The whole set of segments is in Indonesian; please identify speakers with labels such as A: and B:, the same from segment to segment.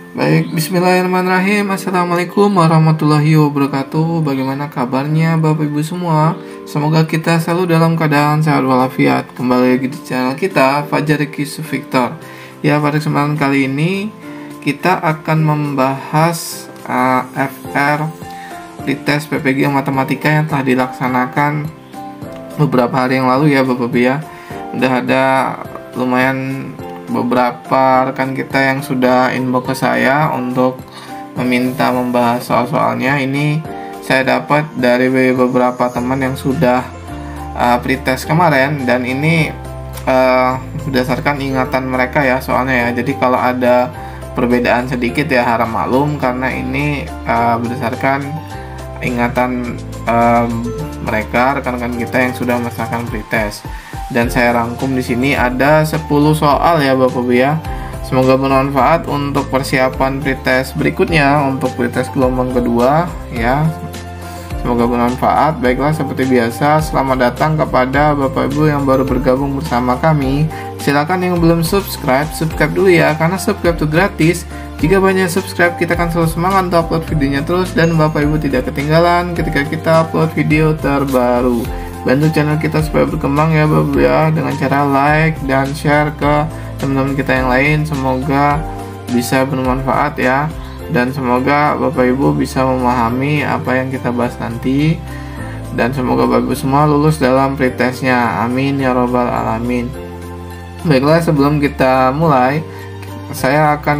A: Baik, bismillahirrahmanirrahim. Assalamualaikum warahmatullahi wabarakatuh. Bagaimana kabarnya Bapak Ibu semua? Semoga kita selalu dalam keadaan sehat walafiat. Kembali lagi di channel kita, Fajar Yusuf Victor. Ya, pada kesempatan kali ini kita akan membahas FR pretest PPG Matematika yang telah dilaksanakan beberapa hari yang lalu ya Bapak Ibu ya. Udah ada lumayan beberapa rekan kita yang sudah inbox ke saya untuk meminta membahas soal-soalnya. Ini saya dapat dari beberapa teman yang sudah pretest kemarin, dan ini berdasarkan ingatan mereka ya soalnya ya. Jadi kalau ada perbedaan sedikit ya harap maklum, karena ini berdasarkan ingatan mereka, rekan-rekan kita yang sudah melaksanakan pretest. Dan saya rangkum di sini ada 10 soal ya Bapak Ibu ya. Semoga bermanfaat untuk persiapan pretest berikutnya, untuk pretest gelombang kedua ya. Semoga bermanfaat. Baiklah, seperti biasa, selamat datang kepada Bapak Ibu yang baru bergabung bersama kami. Silakan yang belum subscribe dulu ya, karena subscribe itu gratis. Jika banyak subscribe, kita akan selalu semangat untuk upload videonya terus, dan Bapak Ibu tidak ketinggalan ketika kita upload video terbaru. Bantu channel kita supaya berkembang ya Bapak Ibu ya, dengan cara like dan share ke teman-teman kita yang lain. Semoga bisa bermanfaat ya, dan semoga Bapak Ibu bisa memahami apa yang kita bahas nanti, dan semoga Bapak Ibu semua lulus dalam pretestnya. Amin ya robbal alamin. Baiklah, sebelum kita mulai, saya akan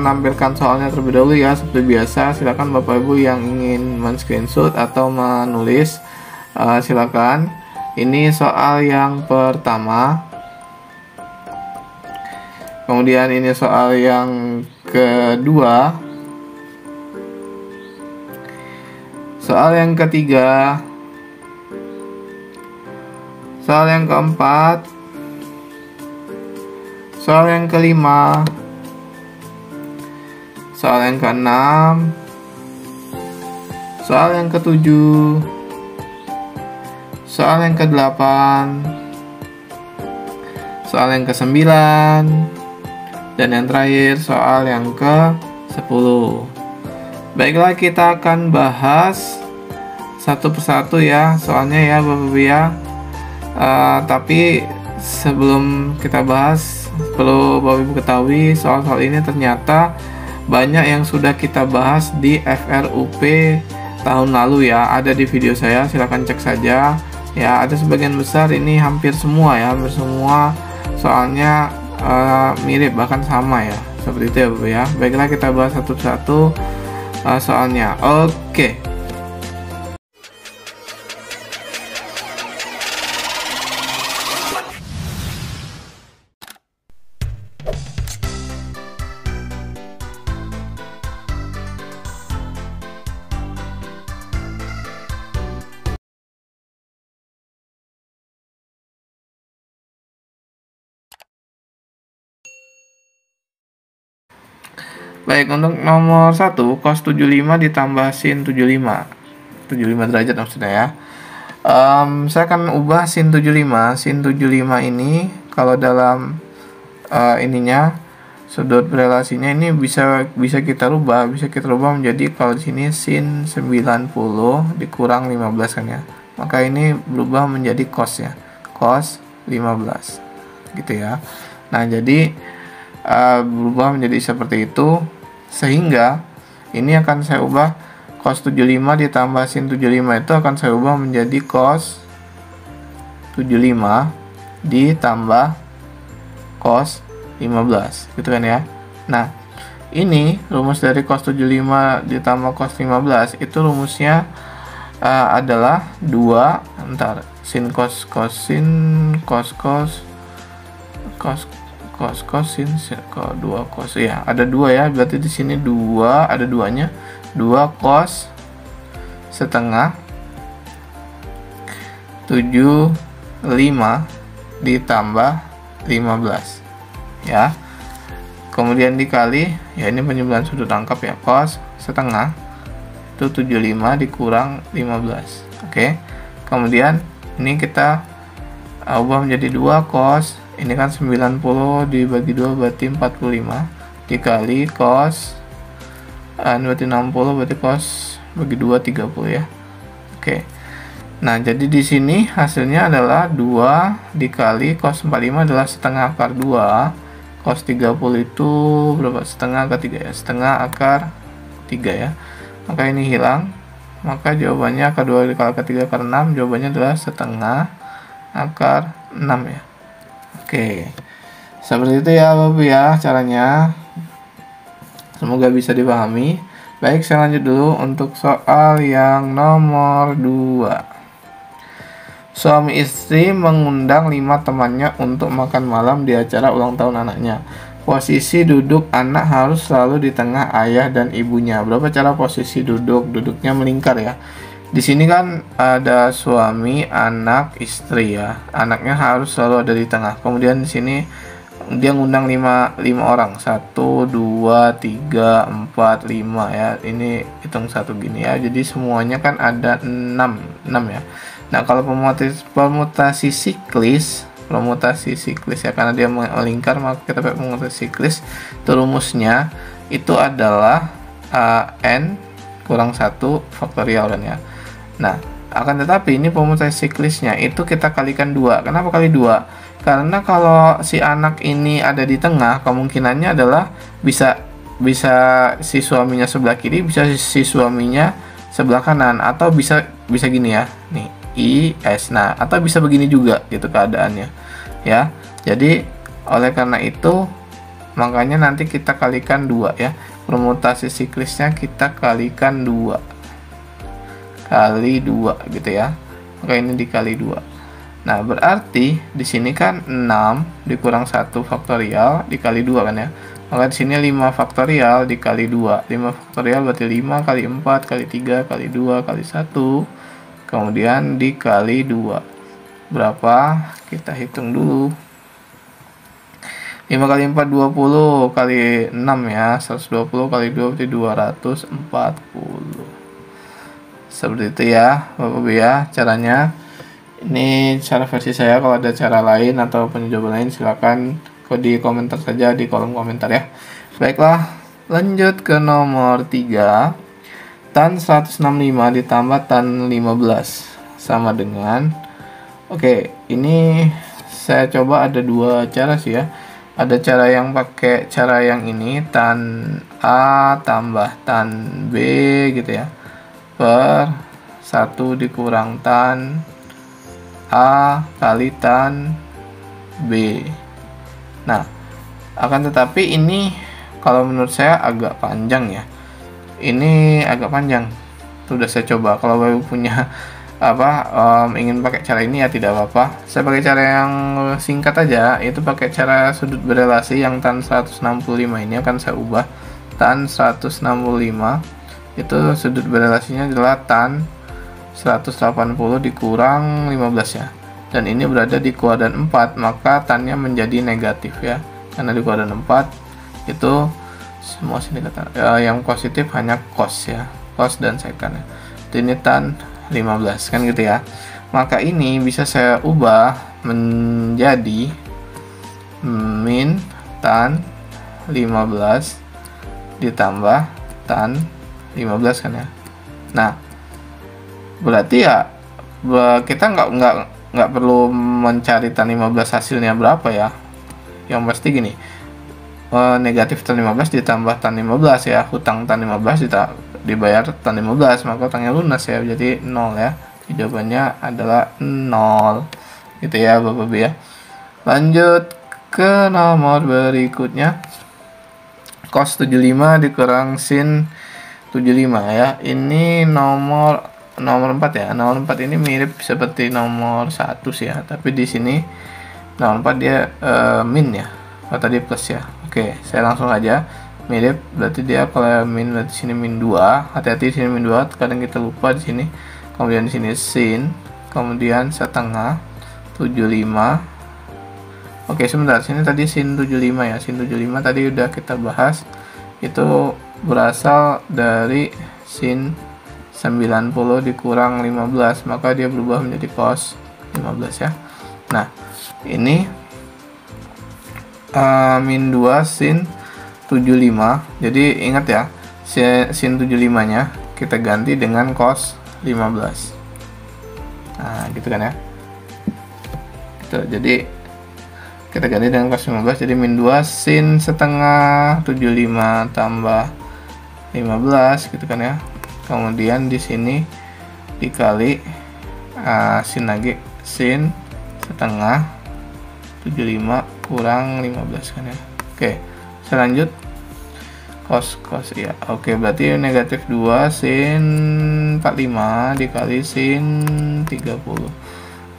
A: menampilkan soalnya terlebih dahulu ya. Seperti biasa, silakan Bapak Ibu yang ingin men-screenshot atau menulis, silakan. Ini soal yang pertama. Kemudian ini soal yang kedua. Soal yang ketiga. Soal yang keempat. Soal yang kelima. Soal yang keenam. Soal yang ketujuh. Soal yang ke-8, soal yang ke-9, dan yang terakhir soal yang ke-10. Baiklah, kita akan bahas satu persatu ya soalnya ya Bapak Ibu ya. Tapi sebelum kita bahas, perlu Bapak Ibu ketahui soal-soal ini ternyata banyak yang sudah kita bahas di FRUP tahun lalu ya. Ada di video saya, silahkan cek saja. Ya, ada sebagian besar, ini hampir semua ya, hampir semua soalnya mirip, bahkan sama ya, seperti itu ya Bapak ya. Baiklah, kita bahas satu persatu soalnya. Oke. Baik, untuk nomor 1, cos 75 ditambah sin 75 derajat maksudnya ya. Saya akan ubah sin 75. Sin 75 ini kalau dalam ininya sudut relasinya ini bisa kita rubah menjadi, kalau di sini sin 90 dikurang 15 kan ya. Maka ini berubah menjadi cos ya. Cos 15 gitu ya. Nah, jadi berubah menjadi seperti itu, sehingga ini akan saya ubah, cos 75 ditambah sin 75 itu akan saya ubah menjadi cos 75 ditambah cos 15 gitu kan ya. Nah, ini rumus dari cos 75 ditambah cos 15 itu rumusnya adalah 2 sin cos sin cos sin 2 cos ya, ada 2 ya, berarti di sini 2, ada 2-nya, 2 cos setengah 75 ditambah 15 ya, kemudian dikali ya, ini penyebelahan sudut angkap ya, cos setengah itu 75 dikurang 15. Oke, kemudian ini kita ubah menjadi 2 cos, ini kan 90 dibagi 2 berarti 45 dikali cos berarti 60, berarti cos bagi 2 30 ya. Oke. Nah, jadi di sini hasilnya adalah 2 dikali cos 45 adalah setengah akar 2. Cos 30 itu berapa? Setengah akar 3 ya. Setengah akar 3 ya. Maka ini hilang. Maka jawabannya akar 2 dikali akar 3 akar 6. Jawabannya adalah setengah akar 6 ya. Oke. Seperti itu ya Bapak ya caranya. Semoga bisa dipahami. Baik, saya lanjut dulu untuk soal yang nomor 2. Suami istri mengundang 5 temannya untuk makan malam di acara ulang tahun anaknya. Posisi duduk anak harus selalu di tengah ayah dan ibunya. Berapa cara posisi duduk? Duduknya melingkar ya. Di sini kan ada suami, anak, istri ya. Anaknya harus selalu ada di tengah. Kemudian di sini dia ngundang 5 orang. 1 2 3 4 5 ya. Ini hitung satu gini ya. Jadi semuanya kan ada 6 ya. Nah, kalau permutasi siklis ya, karena dia melingkar maka kita pakai permutasi siklis. Itu rumusnya itu adalah n kurang 1 faktorial kan ya. Nah, akan tetapi ini permutasi siklisnya itu kita kalikan 2. Kenapa kali 2? Karena kalau si anak ini ada di tengah, kemungkinannya adalah bisa si suaminya sebelah kiri, bisa si suaminya sebelah kanan, atau bisa gini ya. Nih, I, S. Nah, atau bisa begini juga gitu keadaannya. Ya. Jadi oleh karena itu makanya nanti kita kalikan 2 ya. Permutasi siklisnya kita kalikan 2. Kali 2 gitu ya. Maka ini dikali 2. Nah, berarti di sini kan 6 dikurang 1 faktorial dikali 2 kan ya. Maka di sini 5 faktorial dikali 2. 5 faktorial berarti 5 kali 4 kali 3 kali 2 kali 1. Kemudian dikali 2. Berapa? Kita hitung dulu. 5 kali 4 20 kali 6 ya. 120 kali 2 berarti 240. Seperti itu ya Bapak Ibu ya caranya. Ini cara versi saya. Kalau ada cara lain atau penjawaban lain silakan di komentar saja di kolom komentar ya. Baiklah, lanjut ke nomor 3. Tan 165 ditambah tan 15 sama dengan, oke, ini saya coba ada 2 cara sih ya. Ada cara yang pakai cara yang ini, tan A tambah tan B gitu ya, per 1 dikurang tan A kali tan B. Nah, akan tetapi ini kalau menurut saya agak panjang ya. Ini agak panjang. Sudah saya coba. Kalau baru punya ingin pakai cara ini ya tidak apa-apa. Saya pakai cara yang singkat aja, yaitu pakai cara sudut berelasi yang tan 165 ini akan saya ubah. Tan 165 itu sudut berelasinya adalah tan 180 dikurang 15 ya. Dan ini berada di kuadran 4, maka tannya menjadi negatif ya. Karena di kuadran 4 itu semua sini kata yang positif hanya cos ya. Cos dan secant ya. Ini tan 15 kan gitu ya. Maka ini bisa saya ubah menjadi min tan 15 ditambah tan 15 kan ya. Nah, berarti ya kita nggak perlu mencari tan 15 hasilnya berapa ya. Yang pasti gini, negatif tan 15 ditambah tan 15 ya, hutang tan 15 dibayar tan 15, maka hutangnya lunas ya, jadi 0 ya. Jawabannya adalah 0 gitu ya Bapak Ibu ya. Lanjut ke nomor berikutnya, cos 75 dikurang sin 75 ya. Ini nomor 4 ya. Nomor 4 ini mirip seperti nomor 1 sih ya, tapi di sini nomor 4 dia min ya. Oh, tadi plus ya. Oke, saya langsung aja. Mirip berarti dia kalau min berarti sini min 2. Hati-hati sini min 2, kadang kita lupa di sini. Kemudian di sini sin, kemudian setengah 75. Oke, sebentar. Sini tadi sin 75 ya. Sin 75 tadi udah kita bahas. Itu berasal dari sin 90 dikurang 15, maka dia berubah menjadi cos 15 ya. Nah, ini min 2 sin 75. Jadi ingat ya, sin 75 nya kita ganti dengan cos 15. Nah gitu kan ya, gitu. Jadi kita ganti dengan cos 15, jadi min 2 sin setengah 75 tambah 15 gitu kan ya. Kemudian di sini dikali sin lagi, sin setengah 75 kurang 15 kan ya. Oke, selanjut cos ya. Oke, berarti negatif 2 sin 45 dikali sin 30.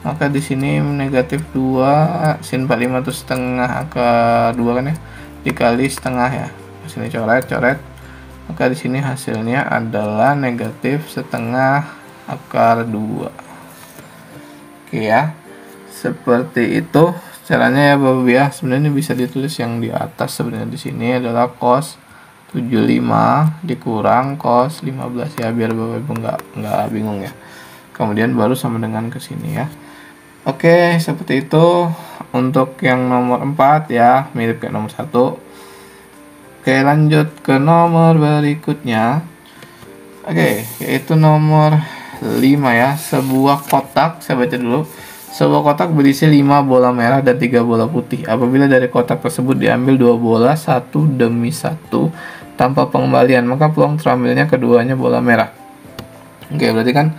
A: Maka di sini negatif 2 sin 45 itu setengah akar 2 kan ya, dikali setengah ya. Sini coret. Maka di sini hasilnya adalah negatif setengah akar 2. Oke ya. Seperti itu caranya ya Bapak ya. Sebenarnya bisa ditulis yang di atas, sebenarnya di sini adalah cos 75 dikurang cos 15 ya, biar Bapak Ibu nggak bingung ya. Kemudian baru sama dengan ke sini ya. Oke, seperti itu untuk yang nomor 4 ya, mirip kayak nomor 1. Oke, lanjut ke nomor berikutnya. Oke, yaitu nomor 5 ya. Sebuah kotak, saya baca dulu. Sebuah kotak berisi 5 bola merah dan 3 bola putih. Apabila dari kotak tersebut diambil 2 bola satu demi satu tanpa pengembalian, maka peluang terambilnya keduanya bola merah. Oke, berarti kan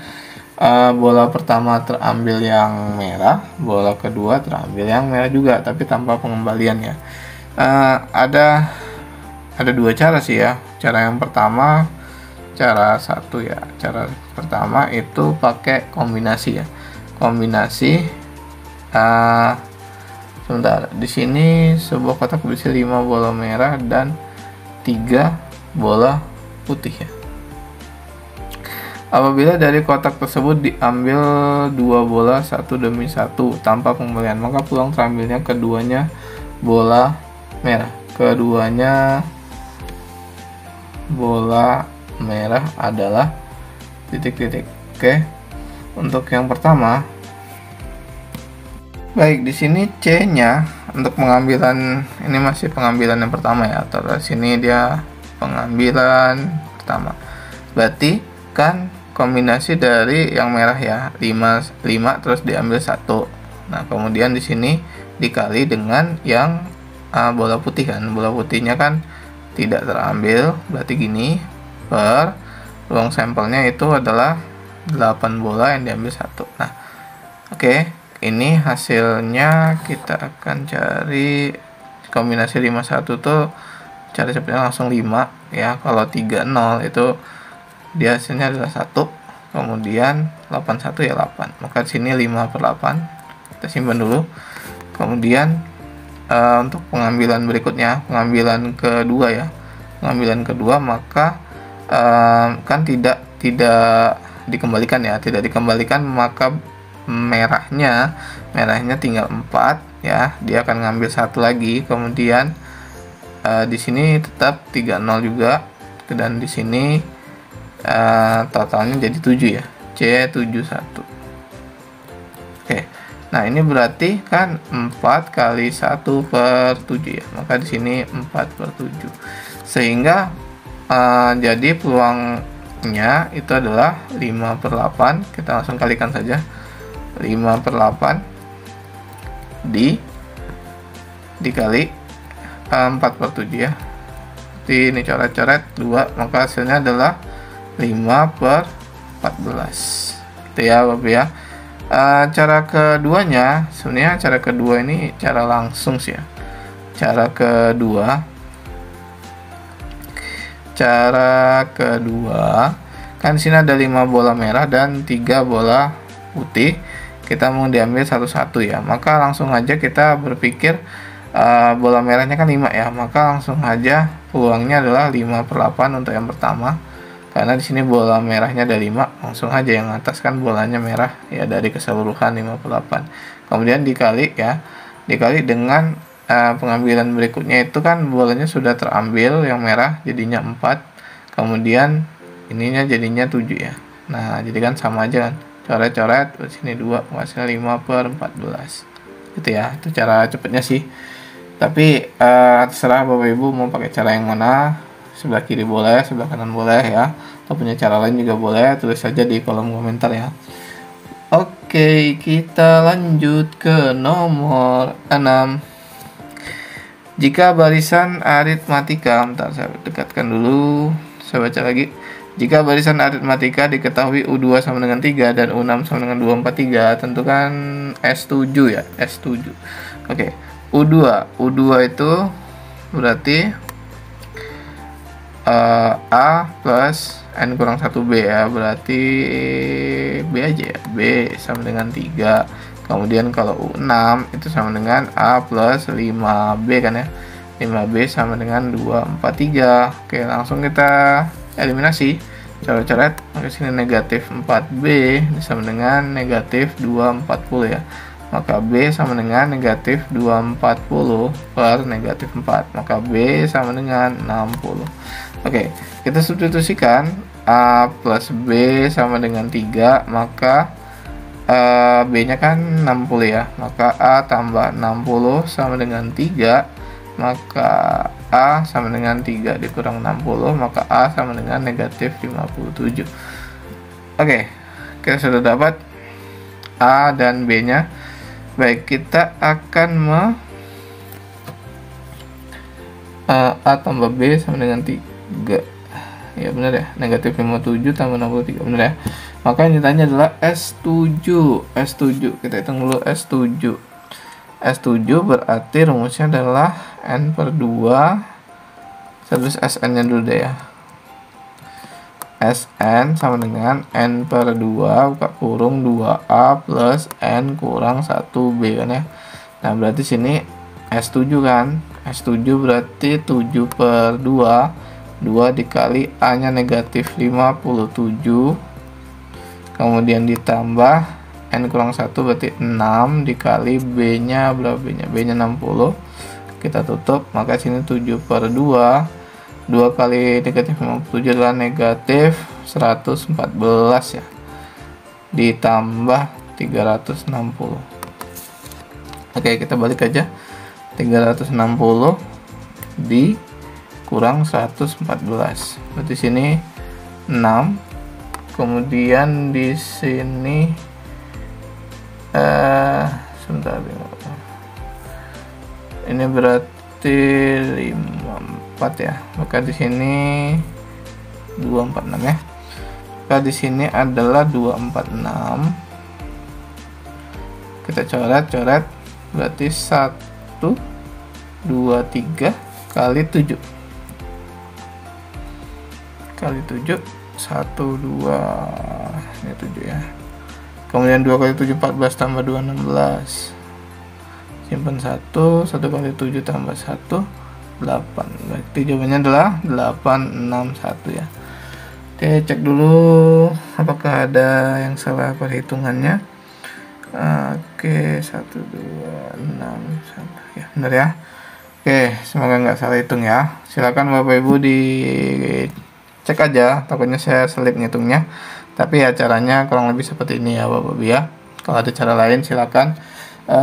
A: bola pertama terambil yang merah, bola kedua terambil yang merah juga, tapi tanpa pengembalian ya. Ada dua cara sih ya. Cara yang pertama, cara satu ya. Cara pertama itu pakai kombinasi ya. Kombinasi. Sebentar. Di sini sebuah kotak berisi 5 bola merah dan 3 bola putih ya. Apabila dari kotak tersebut diambil 2 bola satu demi satu tanpa pengembalian, maka peluang terambilnya keduanya bola merah. Keduanya bola merah adalah titik-titik. Oke. Untuk yang pertama, baik, di sini C-nya untuk pengambilan ini masih pengambilan yang pertama ya. Terus sini dia pengambilan pertama. Berarti kan kombinasi dari yang merah ya, 5 terus diambil 1. Nah, kemudian di sini dikali dengan yang bola putih kan. Bola putihnya kan tidak terambil, berarti gini, per ruang sampelnya itu adalah 8 bola yang diambil 1. Nah, oke, ini hasilnya kita akan cari kombinasi 51 tuh cara cepatnya langsung 5 ya. Kalau 30 itu dia hasilnya adalah 1, kemudian 81 ya 8, maka di sini 5/8 kita simpan dulu. Kemudian untuk pengambilan berikutnya, pengambilan kedua ya, pengambilan kedua maka kan tidak dikembalikan ya, tidak dikembalikan, maka merahnya tinggal 4 ya, dia akan ngambil 1 lagi, kemudian di sini tetap 30 juga, dan di sini totalnya jadi 7 ya, C71. Oke, nah ini berarti kan 4 kali 1/7 ya, maka di sini 4/7, sehingga jadi peluangnya itu adalah 5/8. Kita langsung kalikan saja, 5/8 dikali 4/7 ya. Jadi ini coret-coret 2, maka hasilnya adalah 5/14 gitu ya Bapak ya. Cara keduanya, sebenarnya cara kedua ini cara langsung sih ya. Cara kedua kan sini ada 5 bola merah dan 3 bola putih. Kita mau diambil satu-satu ya, maka langsung aja kita berpikir bola merahnya kan 5 ya, maka langsung aja peluangnya adalah 5/8 untuk yang pertama. Karena di sini bola merahnya ada 5, langsung aja yang atas kan bolanya merah ya, dari keseluruhan 5/8. Kemudian dikali ya, dikali dengan pengambilan berikutnya itu kan bolanya sudah terambil yang merah, jadinya 4. Kemudian ininya jadinya 7 ya. Nah, jadi kan sama aja kan. Coret-coret di sini 2, hasilnya 5/14. Gitu ya. Itu cara cepatnya sih. Tapi terserah Bapak Ibu mau pakai cara yang mana. sebelah kiri boleh, sebelah kanan boleh ya. Atau punya cara lain juga boleh, tulis saja di kolom komentar ya. Oke, kita lanjut ke nomor 6. Jika barisan aritmatika, bentar saya dekatkan dulu, saya baca lagi. Jika barisan aritmatika diketahui U2 sama dengan 3 dan U6 sama dengan 243, tentukan S7 ya, S7. Oke, U2 itu berarti A plus N kurang 1B ya, berarti B aja ya, B sama dengan 3. Kemudian kalau U6 itu sama dengan A plus 5B kan ya, 5B sama dengan 243. Oke, langsung kita eliminasi, coret-coret, maka sini negatif 4B sama dengan negatif 240 ya, maka B sama dengan negatif 240 per negatif 4, maka B sama dengan 60. Oke, kita substitusikan A plus B sama dengan 3, maka B nya kan 60 ya, maka A tambah 60 sama dengan 3, maka A sama dengan 3 dikurang 60, maka A sama dengan negatif 57. Oke, kita sudah dapat A dan B nya. Baik, kita akan A tambah B sama dengan 3 ya, benar ya, negatif 57 tambah 63, benar ya. Maka yang ditanya adalah S7. Kita hitung dulu S7 berarti rumusnya adalah N per 2, terus Sn nya dulu deh ya, Sn sama dengan N per 2 buka kurung 2A plus N kurang 1B kan ya. Nah berarti sini S7 kan, S7 berarti 7 per 2 dikali A nya negatif 57, kemudian ditambah N kurang 1 berarti 6 dikali B nya berapa, B nya 60, kita tutup, maka sini 7 per 2 kali negatif 57 adalah negatif 114 ya, ditambah 360. Oke, kita balik aja, 360 dikurang 114, berarti sini 6, kemudian di sini sebentar, ini berarti 54 ya, maka di sini 246 ya, maka di sini adalah 246. Kita coret, berarti 1 2 3 kali 7 1 2, ini 7 ya, kemudian 2 kali 7 14 tambah 2 16, simpan 1 kali 7 tambah 1 8, berarti jawabannya adalah 861 ya. Oke, cek dulu apakah ada yang salah perhitungannya. Oke, 1 2 6 1 ya, benar ya. Oke, semoga nggak salah hitung ya. Silakan Bapak Ibu dicek aja, takutnya saya selip ngitungnya. Tapi ya caranya kurang lebih seperti ini ya Bapak Ibu ya. Kalau ada cara lain silakan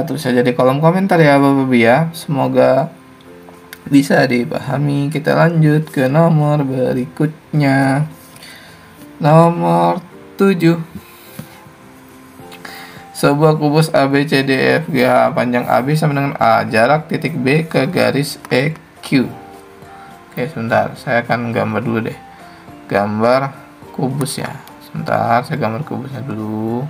A: tulis saja di kolom komentar ya Bapak Ibu ya. Semoga bisa dipahami. Kita lanjut ke nomor berikutnya. Nomor 7. Sebuah kubus ABCDEF GH panjang AB sama dengan A, jarak titik B ke garis EQ. Oke, sebentar, saya akan gambar dulu deh. Gambar kubus ya. Sebentar, saya gambar kubusnya dulu.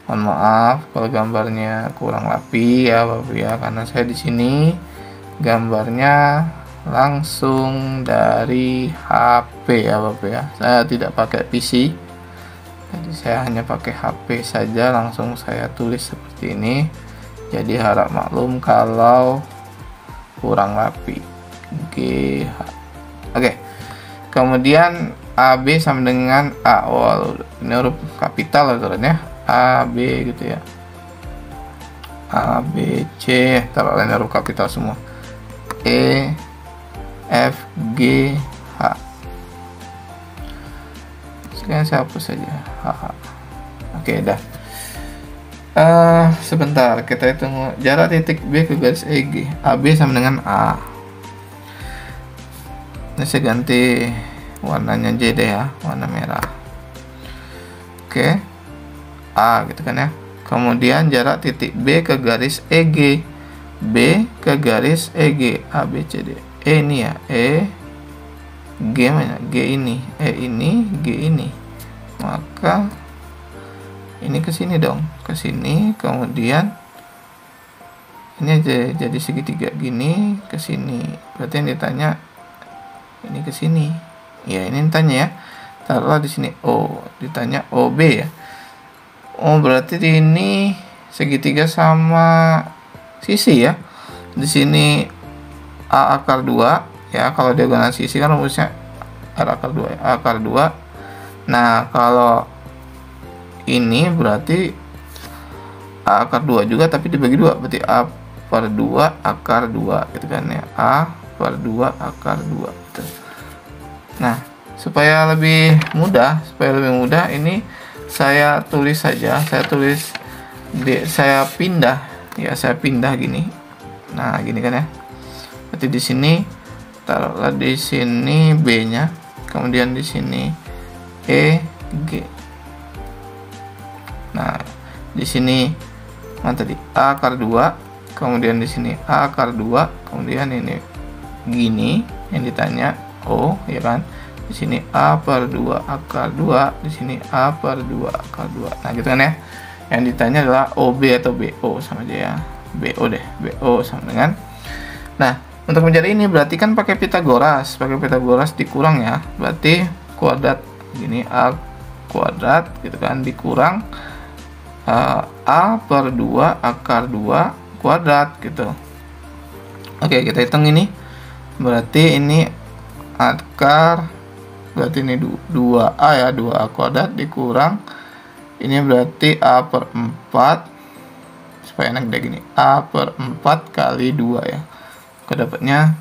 A: Mohon maaf kalau gambarnya kurang rapi ya Bapak ya, karena saya di sini gambarnya langsung dari HP ya Bapak ya. Saya tidak pakai PC. Jadi saya hanya pakai HP saja, langsung saya tulis seperti ini. Jadi harap maklum kalau kurang rapi. GH. Oke. Kemudian AB sama dengan A. Oh, ini huruf kapital aturannya. AB gitu ya. A, B, C, taruh lain huruf kapital semua. E, F, G, H. Sekarang saya hapus saja. Oke, dah. Sebentar, kita hitung jarak titik B ke garis EG. AB sama dengan A. Ini saya ganti warnanya J deh ya, warna merah. Oke, A gitu kan ya. Kemudian jarak titik B ke garis EG, B ke garis EG, A B C D. E ini ya, G mana? G ini, ini, G ini. Maka ini ke sini dong, ke sini. Kemudian ini aja jadi segitiga gini ke sini. Berarti yang ditanya ini ke sini. Ya, ini ditanya ya. Taruhlah di sini O, ditanya OB ya. Oh, berarti ini segitiga sama sisi ya. Di sini A akar 2 ya, kalau diagonal sisi kan rumusnya R akar 2 ya, A akar 2. Nah, kalau ini berarti A akar 2 juga tapi dibagi 2, berarti A per 2 akar 2 gitu kan ya. A per 2 akar 2 gitu. Nah, supaya lebih mudah ini saya tulis saja, saya pindah ya, saya pindah gini. Nah, gini kan ya. Berarti di sini taruhlah di sini B-nya, kemudian di sini E, G. Nah, di sini mana tadi? A akar 2, kemudian di sini A akar 2, kemudian ini gini yang ditanya O, ya kan? Di sini A per 2 akar 2, di sini A per 2 akar 2. Nah, gitu kan ya. Yang ditanya adalah OB atau BO, sama aja ya. BO deh, BO sama dengan. Nah, untuk mencari ini berarti kan pakai Pitagoras dikurang ya. Berarti kuadrat gini, A kuadrat gitu kan dikurang A per 2 akar 2 kuadrat gitu. Oke, kita hitung ini. Berarti ini akar, berarti ini 2A ya, 2A kuadrat dikurang ini berarti A per 4, supaya enak deh gini, A per 4 kali 2 ya. Kedapatnya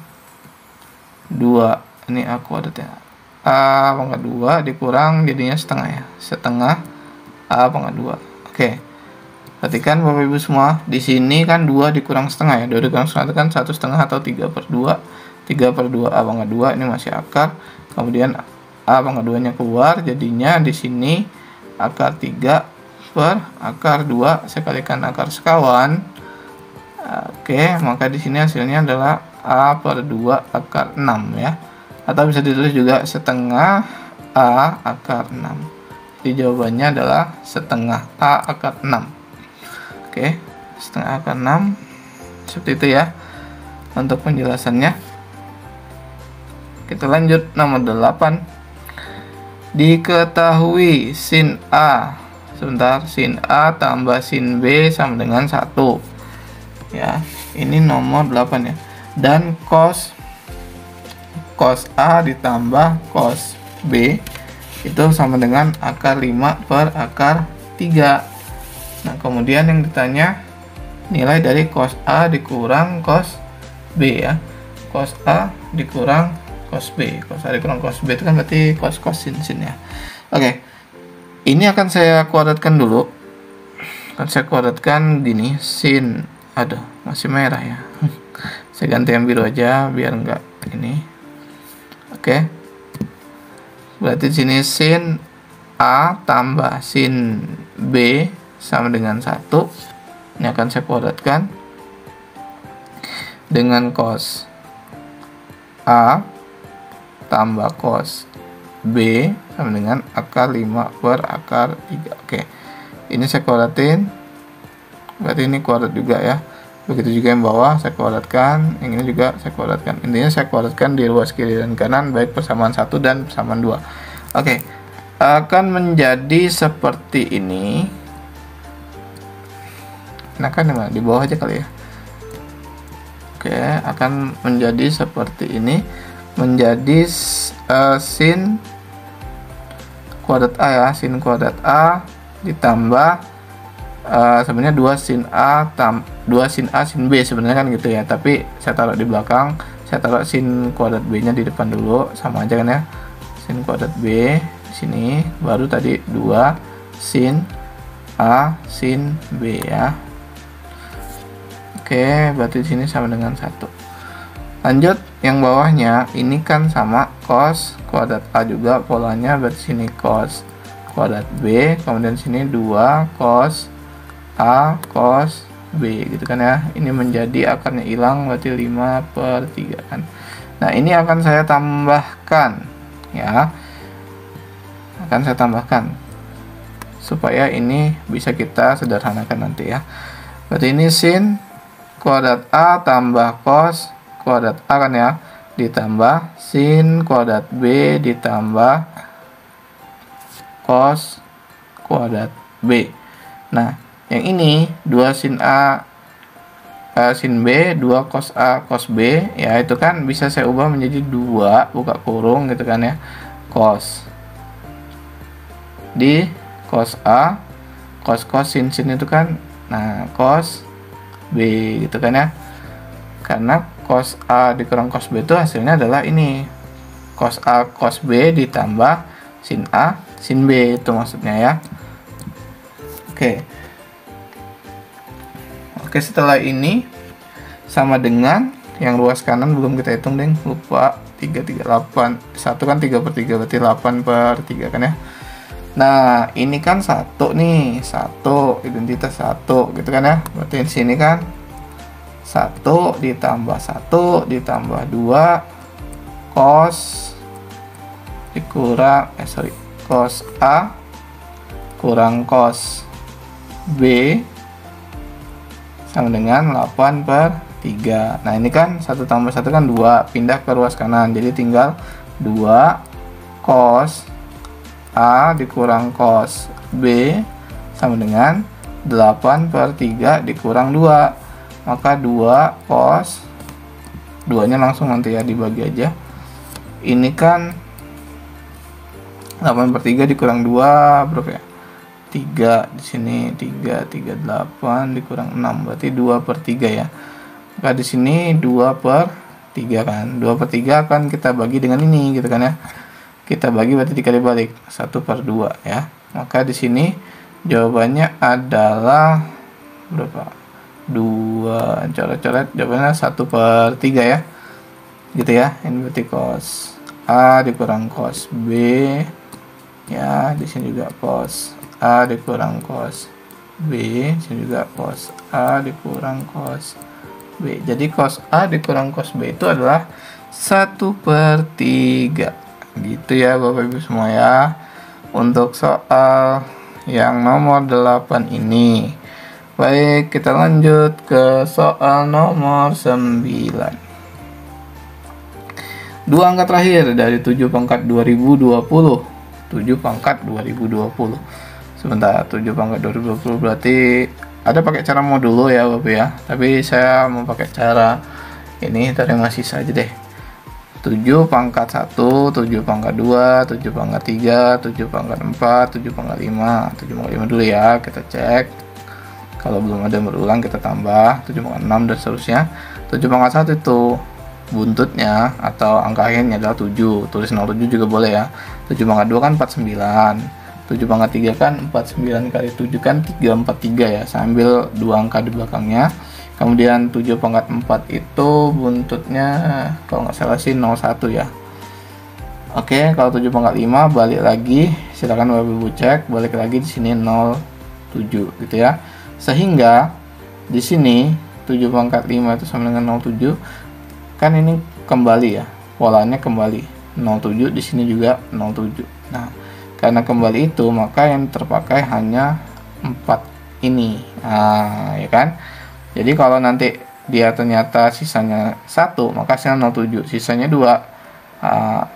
A: 2, ini A kuadrat ya, A pangkat 2 dikurang jadinya setengah ya, setengah A pangkat 2. Oke, perhatikan Bapak Ibu semua, di sini kan 2 dikurang setengah ya, 2 dikurang setengah itu kan 1,5 atau 3 per 2, 3 per 2 A pangkat 2, ini masih akar, kemudian A pangkat 2 nya keluar, jadinya di sini akar 3 per akar 2 saya kalikan akar sekawan. Oke, maka di sini hasilnya adalah A per 2 akar 6 ya. Atau bisa ditulis juga setengah A akar 6. Jadi jawabannya adalah setengah A akar 6. Oke, setengah akar 6. Seperti itu ya untuk penjelasannya. Kita lanjut nomor 8. Diketahui sin A, sin A tambah sin B sama dengan 1 ya, ini nomor 8 ya. Dan cos A ditambah cos B itu sama dengan akar 5 per akar 3. Nah, kemudian yang ditanya nilai dari cos A dikurang cos B ya. Cos A dikurang cos B. Cos A dikurang cos B itu kan berarti cos sin ya. Oke. Ini akan saya kuadratkan dulu. Akan saya kuadratkan gini, sin. Aduh, masih merah ya. Saya ganti yang biru aja biar enggak ini. Oke. Berarti di sini sin A tambah sin B sama dengan 1. Ini akan saya kuadratkan dengan cos A tambah cos B sama dengan akar 5 per akar 3. Oke, ini saya kuadratin, berarti ini kuadrat juga ya. Begitu juga yang bawah saya kuadratkan, yang ini juga saya kuadratkan. Intinya saya kuadratkan di ruas kiri dan kanan baik persamaan 1 dan persamaan 2. Oke, akan menjadi seperti ini. Nah, kan di bawah aja kali ya. Oke, akan menjadi seperti ini. Menjadi sin kuadrat A ya, sin kuadrat A ditambah sebenarnya 2 sin A sin B sebenarnya kan gitu ya, tapi saya taruh di belakang, saya taruh sin kuadrat B nya di depan dulu, sama aja kan ya. Sin kuadrat B di sini, baru tadi 2 sin A sin B ya. Oke, berarti di sini sama dengan 1. Lanjut yang bawahnya ini kan sama cos kuadrat A juga polanya, berarti sini cos kuadrat B, kemudian sini 2 cos A cos B gitu kan ya. Ini menjadi akarnya hilang, berarti 5/3 kan. Nah ini akan saya tambahkan ya, akan saya tambahkan supaya ini bisa kita sederhanakan nanti ya. Berarti ini sin kuadrat A tambah cos kuadrat A kan ya, ditambah sin kuadrat B ditambah cos kuadrat B. Nah yang ini 2 sin A sin B 2 cos A cos B ya, itu kan bisa saya ubah menjadi 2 buka kurung gitu kan ya, cos di cos A cos sin itu kan, nah cos B gitu kan ya, karena cos A dikurang cos B itu hasilnya adalah ini cos A cos B ditambah sin A sin B, itu maksudnya ya. Oke, setelah ini sama dengan yang ruas kanan belum kita hitung deh, lupa. 338 1 kan 3/3 berarti 8/3 kan ya. Nah ini kan 1 nih, 1 identitas 1 gitu kan ya, berarti di sini kan 1 ditambah 1 ditambah 2 cos dikurang cos A kurang cos B sama dengan 8/3. Nah ini kan 1 tambah 1 kan 2, pindah ke ruas kanan, jadi tinggal 2 cos A dikurang cos B sama dengan 8/3 dikurang 2, maka 2 cos 2 nya langsung nanti ya dibagi aja. Ini kan 8/3 dikurang 2 berapa ya, 3 di sini, 38 dikurang 6 berarti 2/3 ya. Maka di sini 2/3 kan, 2/3 akan kita bagi dengan ini gitu kan ya, kita bagi berarti dikali balik 1/2 ya. Maka di sini jawabannya adalah berapa, 2 coret-coret, jawabannya 1/3 ya gitu ya. Ini berarti cos A dikurang cos B ya, di sini juga cos A dikurang cos B, di sini juga cos A dikurang cos B. Jadi cos A dikurang cos B itu adalah 1/3 gitu ya Bapak Ibu semua ya, untuk soal yang nomor 8 ini. Baik, kita lanjut ke soal nomor 9. Dua angka terakhir dari 7/2020. 7/2020. Sebentar, 7/2020 berarti ada pakai cara modulo ya Bapak ya. Tapi saya mau pakai cara ini, terima sisa aja deh. 7/1, 7/2, 7/3, 7/4, 7/5. 7/5 dulu ya, kita cek. Kalau belum ada berulang kita tambah 7/6 dan seterusnya. 7/1 itu buntutnya atau angka akhirnya adalah 7, tulis 07 juga boleh ya. 7/2 kan 49, 7/3 kan 49 kali 7 kan 343 ya, sambil 2 angka di belakangnya. Kemudian 7/4 itu buntutnya kalau nggak salah sih 01 ya. Oke, kalau 7/5 balik lagi, silakan Bapak Ibu cek, balik lagi di sini 07 gitu ya. Sehingga di sini 7/5 itu sama dengan 07, kan ini kembali ya, polanya kembali 07, di sini juga 07. Nah, karena kembali itu maka yang terpakai hanya 4 ini. Nah, ya kan? Jadi kalau nanti dia ternyata sisanya 1, maka hasilnya 07, sisanya 2,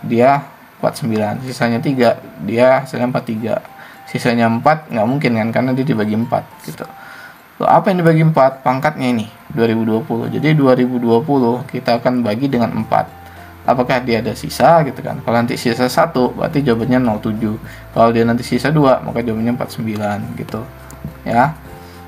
A: dia 49, sisanya 3, dia hasilnya 43, sisanya 4 nggak mungkin kan, karena dia dibagi 4 gitu. Loh, apa yang dibagi 4? Pangkatnya ini 2020. Jadi 2020 kita akan bagi dengan 4. Apakah dia ada sisa gitu kan? Kalau nanti sisa 1 berarti jawabannya 07. Kalau dia nanti sisa 2 maka jawabannya 49 gitu. Ya.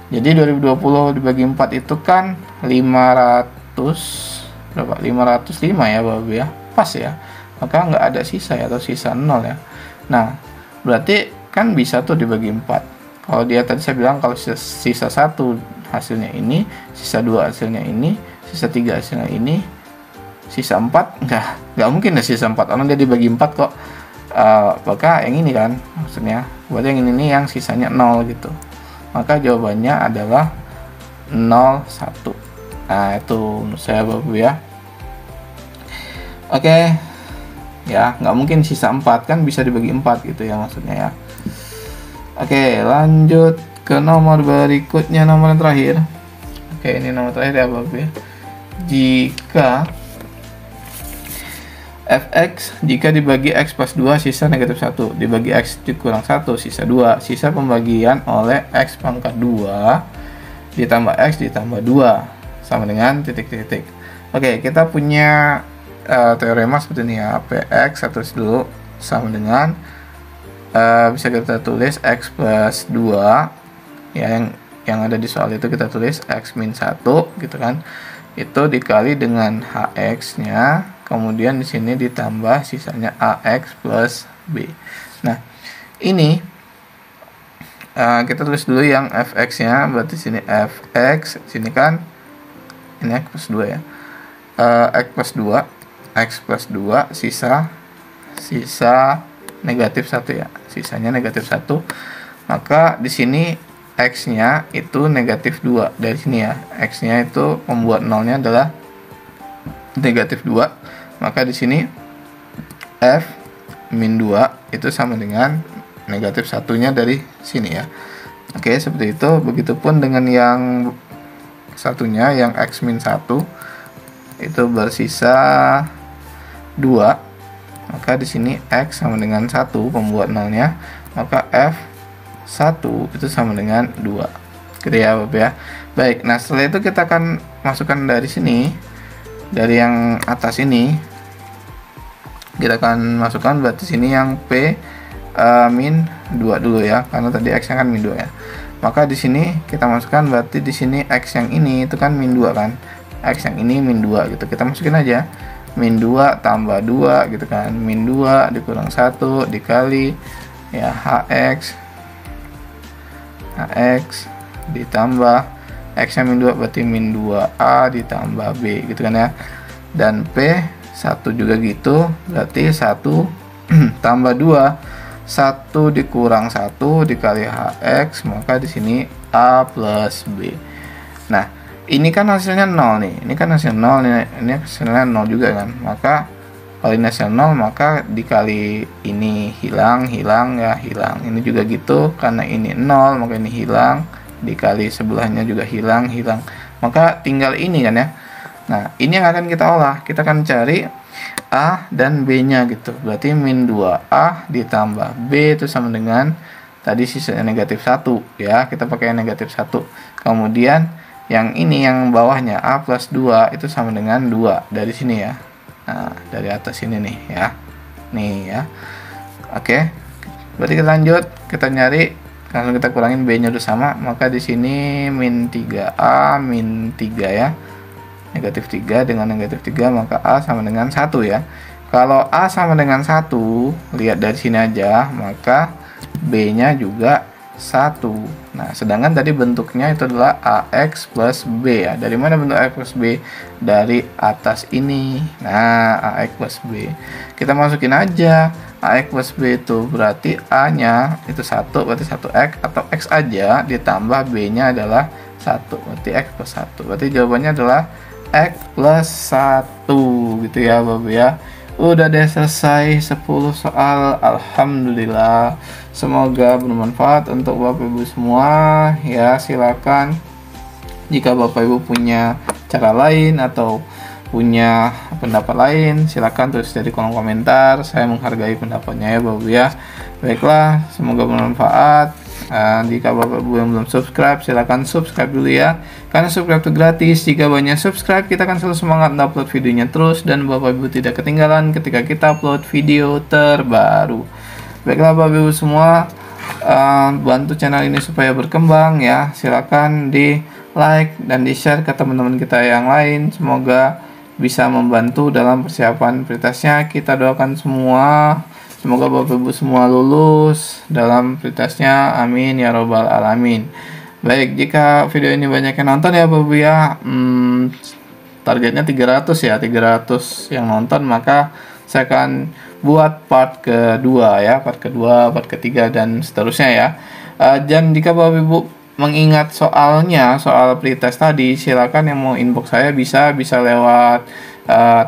A: Jadi 2020 dibagi 4 itu kan 500 berapa? 505 ya Bapak ya. Pas ya. Maka nggak ada sisa ya, atau sisa 0 ya. Nah, berarti kan bisa tuh dibagi 4. Kalau dia tadi saya bilang kalau sisa 1 hasilnya ini, sisa 2 hasilnya ini, sisa 3 hasilnya ini, sisa 4 nggak mungkin ya sisa 4, orang dia dibagi 4 kok. Maka yang ini kan maksudnya, berarti yang ini nih yang sisanya 0 gitu. Maka jawabannya adalah 0, 1. Nah itu menurut saya Bapak Ibu ya. Oke ya, nggak mungkin sisa 4 kan bisa dibagi 4 gitu ya maksudnya ya. Oke, lanjut ke nomor berikutnya, nomor yang terakhir. Oke, ini nomor terakhir ya Bapak Ibu ya. Jika fx jika dibagi x plus 2 sisa negatif 1 dibagi x dikurang 1 sisa 2, sisa pembagian oleh x pangkat 2 ditambah x ditambah 2 sama dengan titik-titik. Oke, kita punya teorema seperti ini ya. Px satu dulu sama dengan bisa kita tulis x plus 2 ya, yang ada di soal itu kita tulis x min 1 gitu kan. Itu dikali dengan hx nya, kemudian di sini ditambah sisanya ax plus b. Nah, ini kita tulis dulu yang fx nya, berarti sini fx, sini kan ini x plus 2 ya. X plus 2 sisa negatif 1 ya. Sisanya negatif 1. Maka di sini x-nya itu negatif 2 dari sini ya. X-nya itu pembuat nolnya adalah negatif 2. Maka di sini f min 2 itu sama dengan negatif 1-nya dari sini ya. Oke, seperti itu. Begitupun dengan yang satunya, yang x min 1 itu bersisa 2. Maka di sini x sama dengan 1 pembuat nolnya, maka f 1 itu sama dengan 2. Gitu ya Bapak ya. Baik, nah setelah itu kita akan masukkan dari sini, dari yang atas ini kita akan masukkan, berarti sini yang p min 2 dulu ya, karena tadi x nya kan min 2 ya. Maka di sini kita masukkan, berarti di sini x yang ini itu kan min 2 kan, x yang ini min 2 gitu. Kita masukin aja min 2 tambah 2 gitu kan, min 2 dikurang 1 dikali ya hx ditambah x nya min 2, berarti min 2a ditambah b gitu kan ya. Dan p 1 juga gitu, berarti 1 tambah 2, 1 dikurang 1 dikali hx, maka di sini a plus b. Nah, ini kan hasilnya 0 nih. Ini kan hasil 0 nih. Ini hasilnya 0 juga kan. Maka kalau ini hasil 0, maka dikali ini hilang ya, hilang. Ini juga gitu, karena ini 0 maka ini hilang, dikali sebelahnya juga hilang. Maka tinggal ini kan ya. Nah, ini yang akan kita olah. Kita akan cari a dan b-nya gitu. Berarti min 2a ditambah b itu sama dengan tadi sisanya negatif 1 ya. Kita pakai negatif 1. Kemudian yang ini yang bawahnya a plus 2 itu sama dengan 2 dari sini ya. Nah, dari atas ini nih ya. Nih ya. Oke. Berarti kita lanjut, kita nyari, langsung kita kurangin b-nya udah sama, maka di sini min 3a min 3 ya. Negatif 3 dengan negatif 3, maka a sama dengan 1 ya. Kalau a sama dengan 1, lihat dari sini aja, maka b-nya juga 1. Nah, sedangkan tadi bentuknya itu adalah ax plus b ya. Dari mana bentuk ax plus b? Dari atas ini. Nah, ax plus b. Kita masukin aja. Ax plus b itu berarti a-nya itu 1, berarti 1x, atau x aja ditambah b-nya adalah 1, berarti x plus 1. Berarti jawabannya adalah x plus 1 gitu ya Bapak ya. Udah deh selesai 10 soal. Alhamdulillah. Semoga bermanfaat untuk Bapak Ibu semua ya. Silakan jika Bapak Ibu punya cara lain atau punya pendapat lain, silakan tulis di kolom komentar. Saya menghargai pendapatnya ya Bapak Ibu ya. Baiklah, semoga bermanfaat. Jika Bapak Ibu yang belum subscribe, silakan subscribe dulu ya, karena subscribe itu gratis. Jika banyak subscribe, kita akan selalu semangat upload videonya terus, dan Bapak Ibu tidak ketinggalan ketika kita upload video terbaru. Baiklah Bapak Ibu semua, bantu channel ini supaya berkembang ya. Silakan di like dan di share ke teman-teman kita yang lain. Semoga bisa membantu dalam persiapan pretesnya. Kita doakan semua, semoga Bapak Ibu semua lulus dalam pretesnya. Amin ya robbal alamin. Baik, jika video ini banyak yang nonton ya Bapak Ibu ya, targetnya 300 ya, 300 yang nonton, maka saya akan buat part kedua ya, part ketiga dan seterusnya ya. Dan jika Bapak Ibu mengingat soal pretest tadi, silakan yang mau inbox saya bisa lewat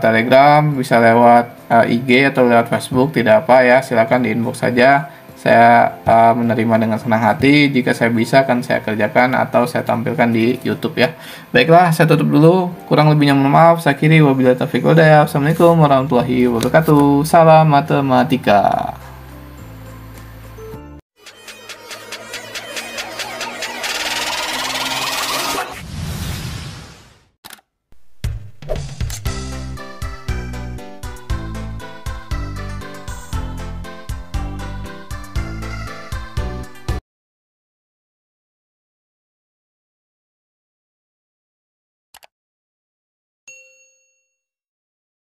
A: Telegram, bisa lewat IG atau lewat Facebook, tidak apa ya, silakan di inbox saja. Saya menerima dengan senang hati. Jika saya bisa akan saya kerjakan atau saya tampilkan di YouTube ya. Baiklah, saya tutup dulu. Kurang lebihnya mohon maaf. Saya akhiri, wabillahi taufiq wal hidayah. Assalamualaikum warahmatullahi wabarakatuh. Salam matematika.